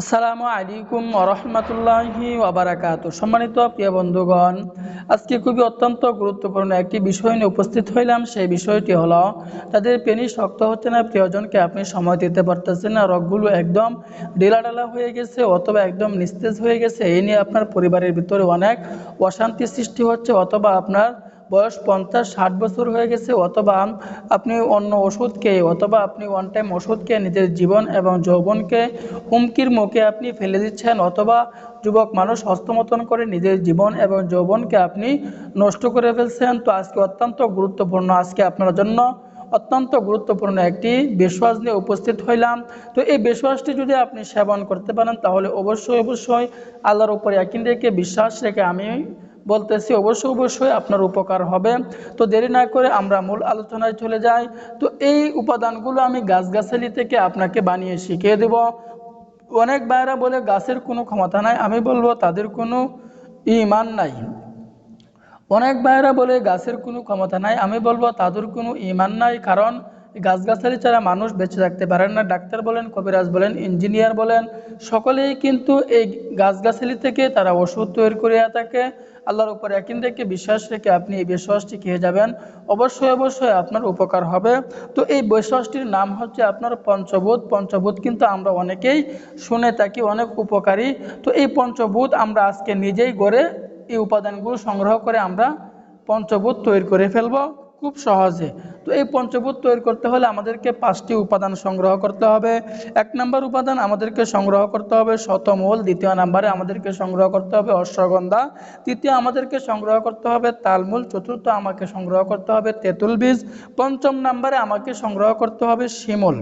আসসালামু আলাইকুম ওরহমতুল্লাহি ওয়াবারাকাতু। সম্মানিত প্রিয় বন্ধুগণ, আজকে খুবই অত্যন্ত গুরুত্বপূর্ণ একটি বিষয় নিয়ে উপস্থিত হইলাম। সেই বিষয়টি হলো, তাদের পেনি শক্ত হচ্ছে না, প্রিয়জনকে আপনি সময় দিতে পারতেছেন না, রগগুলো একদম ঢিলাঢালা হয়ে গেছে অথবা একদম নিস্তেজ হয়ে গেছে। এই নিয়ে আপনার পরিবারের ভিতরে অনেক অশান্তি সৃষ্টি হচ্ছে, অথবা আপনার বয়স 50-60 বছর হয়ে গেছে, অথবা আপনি অন্য ওষুধ খেয়ে অথবা আপনি ওয়ান টাইম ওষুধ খেয়ে নিজের জীবন এবং যৌবনকে হুমকির মুখে আপনি ফেলে দিচ্ছেন, অথবা যুবক মানুষ হস্তমতন করে নিজের জীবন এবং যৌবনকে আপনি নষ্ট করে ফেলছেন। তো আজকে অত্যন্ত গুরুত্বপূর্ণ, আজকে আপনার জন্য অত্যন্ত গুরুত্বপূর্ণ একটি বেশওয়াজ নিয়ে উপস্থিত হইলাম। তো এই বেশওয়াজটি যদি আপনি সেবন করতে পারেন তাহলে অবশ্যই আল্লাহর উপরে ইয়াকিন রেখে বিশ্বাস রেখে আমি বলতেছি অবশ্যই আপনার উপকার হবে। তো দেরি না করে আমরা মূল আলোচনায় চলে যাই। তো এই উপাদানগুলো আমি গাছগাছালি থেকে আপনাকে বানিয়ে শিখিয়ে দেব। অনেক ভাইরা বলে গাছের কোনো ক্ষমতা নাই, আমি বলবো তাদের কোনো ঈমান নাই। অনেক ভাইরা বলে গাছের কোনো ক্ষমতা নাই, আমি বলবো তাদের কোনো ঈমান নাই। কারণ গাছগাছালি ছাড়া মানুষ বেঁচে থাকতে পারেন না। ডাক্তার বলেন, কবিরাজ বলেন, ইঞ্জিনিয়ার বলেন, সকলেই কিন্তু এই গাছগাছালি থেকে তারা ওষুধ তৈরি করিয়া থাকে। আল্লাহর উপর ইয়াকিন রেখে বিশ্বাস রেখে আপনি এই বেশওয়াজটি খেয়ে যাবেন, অবশ্যই আপনার উপকার হবে। তো এই বেশওয়াজটির নাম হচ্ছে আপনার পঞ্চভূত। পঞ্চভূত কিন্তু আমরা অনেকেই শুনে থাকি, অনেক উপকারী। তো এই পঞ্চভূত আমরা আজকে নিজেই গড়ে এই উপাদানগুলো সংগ্রহ করে আমরা পঞ্চভূত তৈরি করে ফেলব খুব সহজে। তো এই পঞ্চভূত তৈরি করতে হলে আমাদেরকে 5টি উপাদান সংগ্রহ করতে হবে। 1 নম্বর উপাদান আমাদেরকে সংগ্রহ করতে হবে শতমূল, দ্বিতীয় নম্বরে আমাদেরকে সংগ্রহ করতে হবে অশ্বগন্ধা, তৃতীয় আমাদেরকে সংগ্রহ করতে হবে তালমূল, চতুর্থ আমাকে সংগ্রহ করতে হবে তেঁতুল বীজ, পঞ্চম নম্বরে আমাকে সংগ্রহ করতে হবে শিমুল।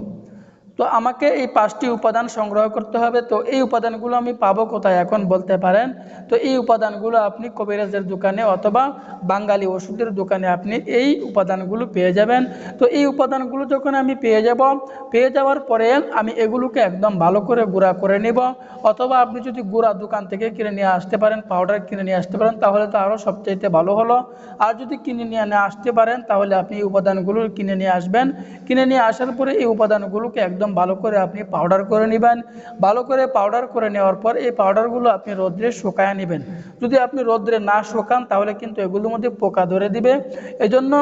তো আমাকে এই 5টি উপাদান সংগ্রহ করতে হবে। তো এই উপাদানগুলো আমি পাবো কোথায় এখন বলতে পারেন? তো এই উপাদানগুলো আপনি কবিরাজের দোকানে অথবা বাঙালি ওষুধের দোকানে আপনি এই উপাদানগুলো পেয়ে যাবেন। তো এই উপাদানগুলো যখন আমি পেয়ে যাওয়ার পরে আমি এগুলোকে একদম ভালো করে গুঁড়া করে নেব। অথবা আপনি যদি গুঁড়া দোকান থেকে কিনে নিয়ে আসতে পারেন, পাউডার কিনে নিয়ে আসতে পারেন, তাহলে তো আরও সবচাইতে ভালো হলো। আর যদি কিনে নিয়ে না আসতে পারেন তাহলে আপনি এই উপাদানগুলো কিনে নিয়ে আসবেন। কিনে নিয়ে আসার পরে এই উপাদানগুলোকে একদম ভালো করে আপনি পাউডার করে নেবেন। ভালো করে পাউডার করে নেওয়ার পর এই পাউডারগুলো আপনি রোদ্রে শুকায় নেবেন। যদি আপনি রোদ্রে না শুকান তাহলে কিন্তু এগুলোর মধ্যে পোকা ধরে দিবে। এজন্য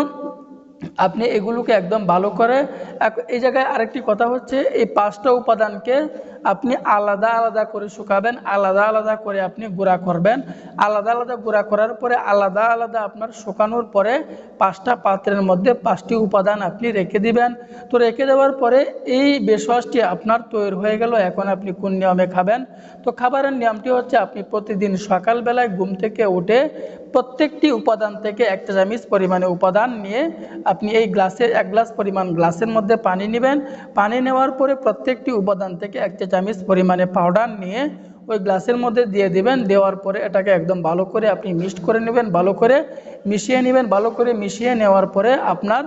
আপনি এগুলোকে একদম ভালো করে এই জায়গায় আরেকটি কথা হচ্ছে, এই 5টা উপাদানকে আপনি আলাদা আলাদা করে শুকাবেন, আলাদা আলাদা করে আপনি গুঁড়া করবেন। আলাদা আলাদা গুঁড়া করার পরে আলাদা আলাদা আপনার শুকানোর পরে 5টা পাত্রের মধ্যে 5টি উপাদান আপনি রেখে দিবেন। তো রেখে দেওয়ার পরে এই বেশওয়াজটি আপনার তৈরি হয়ে গেল। এখন আপনি কোন নিয়মে খাবেন? তো খাবারের নিয়মটি হচ্ছে, আপনি প্রতিদিন সকালবেলায় ঘুম থেকে উঠে প্রত্যেকটি উপাদান থেকে 1 চামচ পরিমাণে উপাদান নিয়ে আপনি এই গ্লাসের 1 গ্লাস পরিমাণ গ্লাসের মধ্যে পানি নেবেন। পানি নেওয়ার পরে প্রত্যেকটি উপাদান থেকে 1 চামচ পরিমাণে পাউডার নিয়ে ওই গ্লাসের মধ্যে দিয়ে দিবেন। দেওয়ার পরে এটাকে একদম ভালো করে আপনি মিক্সড করে নেবেন, ভালো করে মিশিয়ে নেবেন। ভালো করে মিশিয়ে নেওয়ার পরে আপনার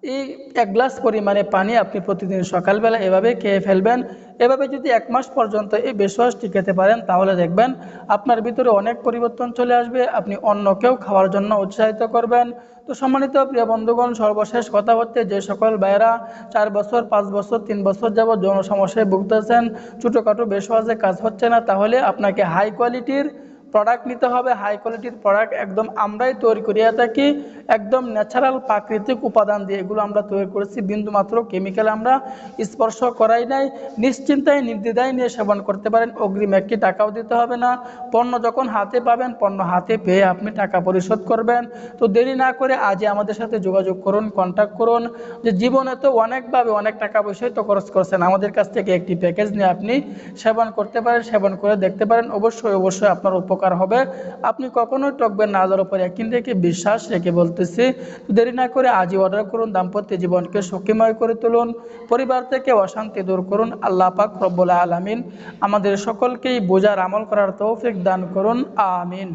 এই 1 গ্লাস পরিমাণে পানি আপনি প্রতিদিন সকালবেলা এভাবে খেয়ে ফেলবেন। এভাবে যদি 1 মাস পর্যন্ত এই বেশওয়াজটি খেতে পারেন তাহলে দেখবেন আপনার ভিতরে অনেক পরিবর্তন চলে আসবে, আপনি অন্যকেও খাওয়ার জন্য উৎসাহিত করবেন। তো সম্মানিত প্রিয় বন্ধুগণ, সর্বশেষ কথা হচ্ছে, যে সকল ভাইয়েরা 4 বছর 5 বছর 3 বছর যাবৎ যৌন সমস্যায় ভুগতেছেন, ছোটোখাটো বেশওয়াজে কাজ হচ্ছে না, তাহলে আপনাকে হাই কোয়ালিটির প্রোডাক্ট নিতে হবে। হাই কোয়ালিটির প্রোডাক্ট একদম আমরাই তৈরি করিয়া থাকি, একদম ন্যাচারাল প্রাকৃতিক উপাদান দিয়ে এগুলো আমরা তৈরি করেছি। বিন্দুমাত্র কেমিক্যাল আমরা স্পর্শ করাই নাই। নিশ্চিন্তায় নির্দ্বিধায় নিয়ে সেবন করতে পারেন, অগ্রিম 1টি টাকাও দিতে হবে না। পণ্য যখন হাতে পাবেন, পণ্য হাতে পেয়ে আপনি টাকা পরিশোধ করবেন। তো দেরি না করে আজই আমাদের সাথে যোগাযোগ করুন, কন্ট্যাক্ট করুন। যে জীবনে তো অনেকভাবে অনেক টাকা পয়সাই তো খরচ করছেন, আমাদের কাছ থেকে একটি প্যাকেজ নিয়ে আপনি সেবন করতে পারেন, সেবন করে দেখতে পারেন, অবশ্যই আপনার উপকার হবে। আপনি কখনোই ঠকবেন না, আল্লাহর উপর ইয়াকিন রেখে বিশ্বাস রেখে বলতেছি। দেরি না করে আজই অর্ডার করুন, দাম্পত্য জীবনকে সুখময় করে তুলুন, পরিবার থেকে অশান্তি দূর করুন। আল্লাহ পাক রব্বুল আলামিন আমাদের সকলকেই বোঝার আমল করার তৌফিক দান করুন, আমিন।